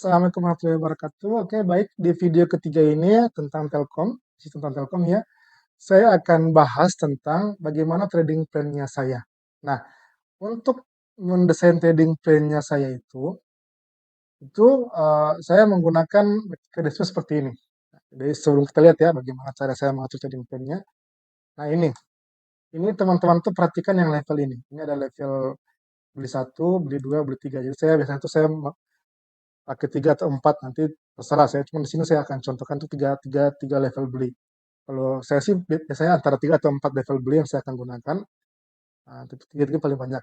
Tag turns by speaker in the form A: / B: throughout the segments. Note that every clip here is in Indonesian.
A: Assalamualaikum warahmatullahi wabarakatuh. Oke, baik. Di video ketiga ini ya, tentang Telkom, tentang Telkom ya, saya akan bahas tentang bagaimana trading plan-nya saya. Nah, untuk mendesain trading plan-nya saya itu saya menggunakan mekanisme seperti ini. Jadi sebelum kita lihat ya bagaimana cara saya mengatur trading plan-nya. Nah ini teman-teman tuh perhatikan yang level ini. Ini ada level beli satu, beli dua, beli tiga. Jadi saya biasanya tuh saya pakai tiga atau empat nanti terserah saya. Cuma di sini saya akan contohkan tuh tiga level beli. Kalau saya sih biasanya antara tiga atau empat level beli yang saya akan gunakan. Nah, tiga paling banyak.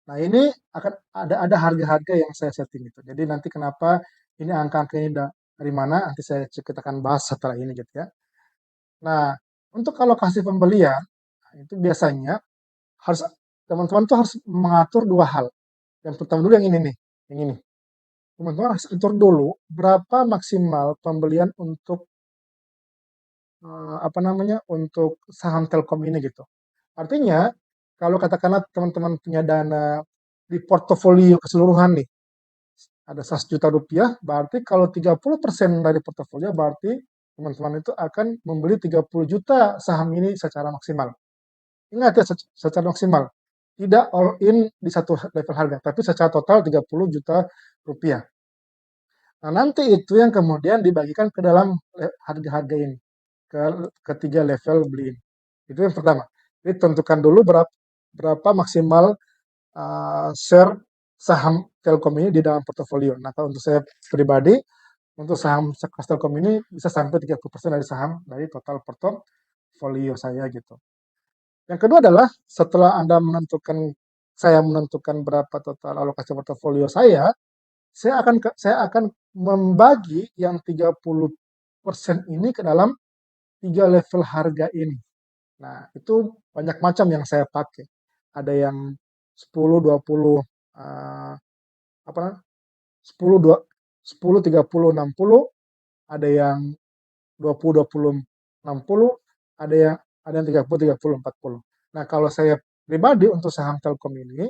A: Nah ini akan ada harga-harga yang saya setting itu. Jadi nanti kenapa ini angka-angka ini dari mana? Nanti kita akan bahas setelah ini gitu ya. Nah untuk alokasi pembelian nah, itu biasanya harus teman-teman tuh harus mengatur dua hal. Yang pertama dulu yang ini nih, yang ini. Teman-teman harus atur dulu berapa maksimal pembelian untuk apa namanya, untuk saham Telkom ini gitu. Artinya, kalau katakanlah teman-teman punya dana di portofolio keseluruhan nih, ada 100 juta rupiah, berarti kalau 30% dari portofolio berarti teman-teman itu akan membeli 30 juta saham ini secara maksimal. Ingat ya, secara maksimal. Tidak all in di satu level harga, tapi secara total 30 juta rupiah. Nah, nanti itu yang kemudian dibagikan ke dalam harga-harga ini, ke ketiga level beli ini. Itu yang pertama. Jadi tentukan dulu berapa maksimal share saham Telkom ini di dalam portofolio. Nah, kalau untuk saya pribadi, untuk saham kelas Telkom ini bisa sampai 30% dari saham dari total portofolio saya gitu. Yang kedua adalah setelah saya menentukan berapa total alokasi portofolio saya akan membagi yang 30% ini ke dalam tiga level harga ini. Nah, itu banyak macam yang saya pakai. Ada yang 10, 20, apa 10, 2, 10, 30, 60, ada yang 20, 20, 60, ada yang 30, 30, 40. Nah, kalau saya pribadi untuk saham Telkom ini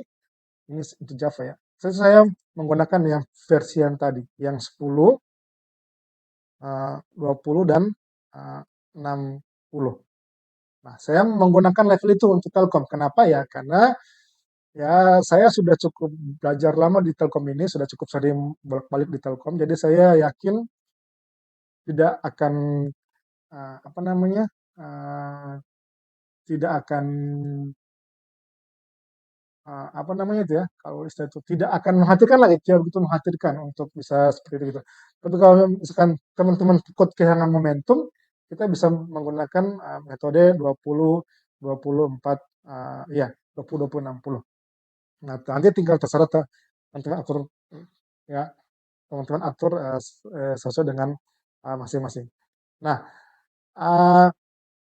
A: untuk Java ya. Saya menggunakan yang versi yang tadi, yang 10, 20 dan 60. Nah, saya menggunakan level itu untuk Telkom. Kenapa ya? Karena ya saya sudah cukup belajar lama di Telkom ini, sudah cukup sering bolak-balik di Telkom. Jadi saya yakin tidak akan apa namanya? uh, tidak akan apa namanya itu ya? Kalau istilah itu tidak akan menghatirkan lagi, tidak begitu menghatirkan untuk bisa seperti itu. Tapi kalau misalkan teman-teman takut kehilangan momentum, kita bisa menggunakan metode 20, 24, ya 20, 20, 60. Nah, nanti tinggal terserah teman-teman atur ya, teman-teman atur sesuai dengan masing-masing. Nah, uh,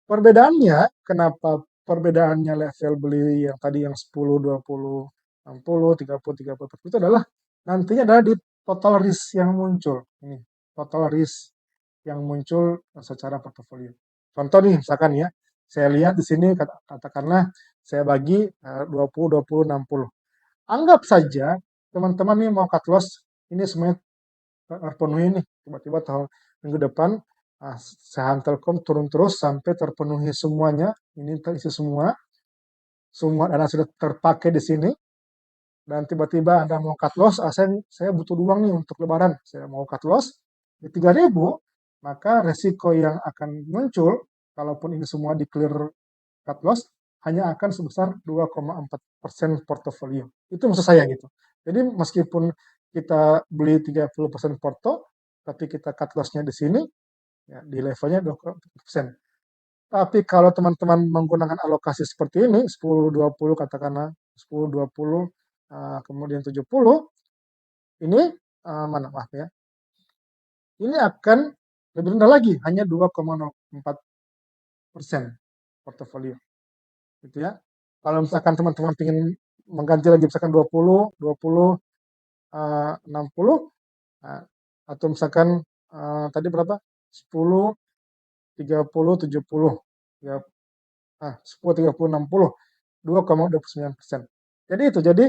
A: perbedaannya, kenapa perbedaannya level beli yang tadi yang 10, 20, 60, 30, 30, 40 itu adalah nantinya adalah di total risk yang muncul. Ini, total risk yang muncul secara portofolio. Contoh nih, misalkan ya, saya lihat di sini katakanlah saya bagi 20, 20, 60. Anggap saja teman-teman nih mau cut loss, ini semuanya terpenuhi nih, tiba-tiba tahun minggu depan saham Telkom turun terus sampai terpenuhi semuanya, ini terisi semua dana sudah terpakai di sini, dan tiba-tiba Anda mau cut loss, saya butuh uang nih untuk lebaran, saya mau cut loss di 3.000, maka resiko yang akan muncul, kalaupun ini semua di clear cut loss, hanya akan sebesar 2,4% portofolio. Itu maksud saya gitu. Jadi meskipun kita beli 30% porto, tapi kita cut loss-nya di sini, ya, di levelnya 20%. Tapi kalau teman-teman menggunakan alokasi seperti ini, 10-20 katakanlah, 10-20, kemudian 70, ini mana maaf ya, ini akan lebih rendah lagi, hanya 2,04% portofolio. Gitu ya. Kalau misalkan teman-teman ingin mengganti lagi misalkan 20, 20, 60, atau misalkan tadi berapa? 10, 30, 70, ya, 10, 30, 60, 2,29%. Jadi itu, jadi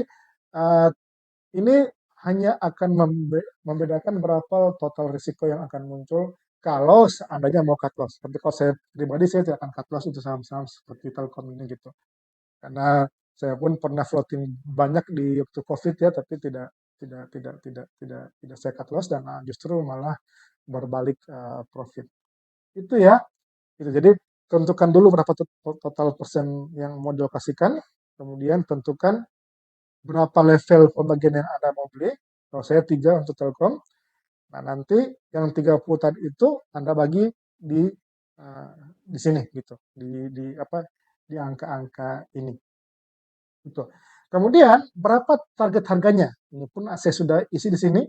A: ini hanya akan membedakan berapa total risiko yang akan muncul kalau seandainya mau cut loss. Tapi kalau saya pribadi saya tidak akan cut loss untuk saham-saham seperti Telkom ini gitu. Karena saya pun pernah floating banyak di waktu COVID ya, tapi tidak saya cut loss dan justru malah berbalik profit. Itu ya. Gitu. Jadi tentukan dulu berapa total persen yang mau dialokasikan, kemudian tentukan berapa level pembagian yang Anda mau beli. Kalau saya 3 untuk Telkom, nah nanti yang 30 tadi itu Anda bagi di di sini gitu, di apa di angka-angka ini. Gitu. Kemudian berapa target harganya? Ini pun saya sudah isi di sini.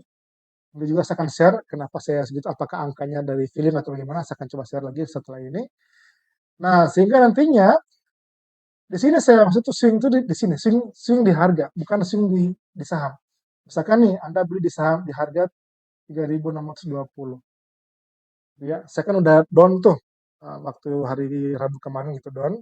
A: Nanti juga saya akan share kenapa saya segitu, apakah angkanya dari filin atau bagaimana, saya akan coba share lagi setelah ini. Nah, sehingga nantinya di sini saya maksud tuh swing itu di sini, swing di harga, bukan swing di saham. Misalkan nih Anda beli di saham di harga 3.620. Ya, saya kan udah down tuh waktu hari Rabu kemarin gitu down.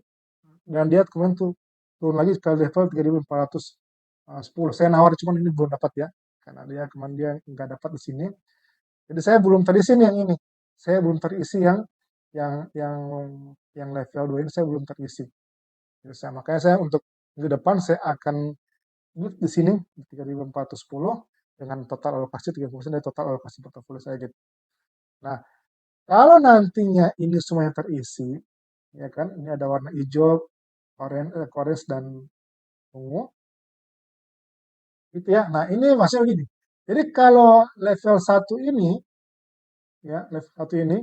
A: Dan dia kemudian tuh turun lagi ke level 3.410. Saya nawar cuman ini belum dapat ya. Karena kemarin dia nggak dapat di sini. Jadi saya belum terisi nih yang ini. Saya belum terisi yang yang yang level 2 ini saya belum terisi. Jadi makanya saya untuk minggu depan saya akan di sini di 3.410 dengan total alokasi 30% dari total alokasi portofolio saya gitu. Nah, kalau nantinya ini semuanya terisi, ya kan, ini ada warna hijau, orange dan ungu, gitu ya. Nah, ini masih begini. Jadi kalau level 1 ini, ya, level 1 ini,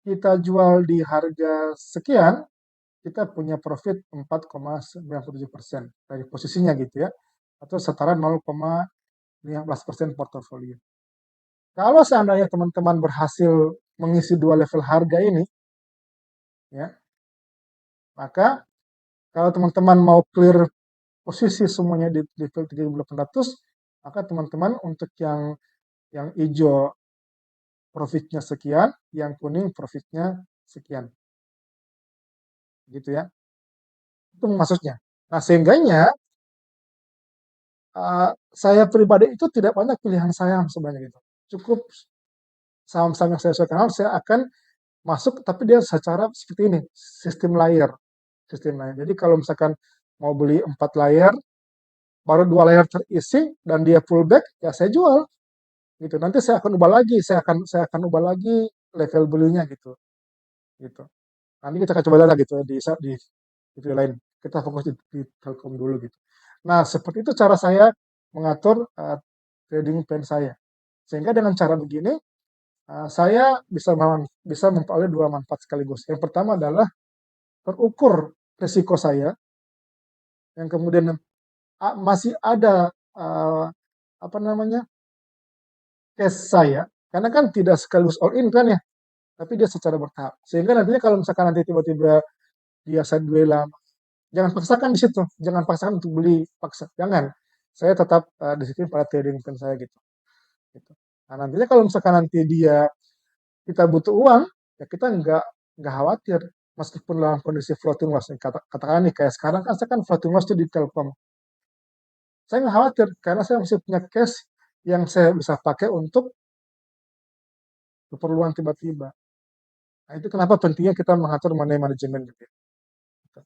A: kita jual di harga sekian, kita punya profit 4,97% dari posisinya gitu ya. Atau setara 0,15% portofolio. Kalau seandainya teman-teman berhasil mengisi dua level harga ini, ya, maka kalau teman-teman mau clear posisi semuanya di level 3.800, maka teman-teman untuk yang hijau profitnya sekian, yang kuning profitnya sekian. Gitu ya. Itu maksudnya. Nah, sehingganya saya pribadi itu tidak banyak pilihan saham sebenarnya gitu. Cukup saham-saham yang saya kenal, saya akan masuk, tapi dia secara seperti ini, sistem layer. Sistem layer. Jadi kalau misalkan mau beli 4 layer, baru 2 layer terisi dan dia pullback, ya saya jual. Gitu. Nanti saya akan ubah lagi, saya akan ubah lagi level belinya gitu. Gitu. Nanti kita akan coba lihat gitu di video lain. Kita fokus di Telkom dulu gitu. Nah, seperti itu cara saya mengatur trading plan saya. Sehingga dengan cara begini, saya bisa memperoleh dua manfaat sekaligus. Yang pertama adalah terukur risiko saya, yang kemudian masih ada apa namanya cash saya, karena kan tidak sekaligus all in kan ya, tapi dia secara bertahap. Sehingga nantinya kalau misalkan nanti tiba-tiba dia sideways lama, jangan paksakan di situ, jangan paksakan untuk beli paksa, jangan. Saya tetap disiplin pada trading plan saya gitu. Gitu. Nah, nantinya kalau misalkan nanti kita butuh uang, ya kita nggak khawatir meskipun dalam kondisi floating loss. Katakan nih kayak sekarang kan saya kan floating loss itu di Telkom. Saya nggak khawatir karena saya masih punya cash yang saya bisa pakai untuk keperluan tiba-tiba. Nah, itu kenapa pentingnya kita mengatur money management gitu.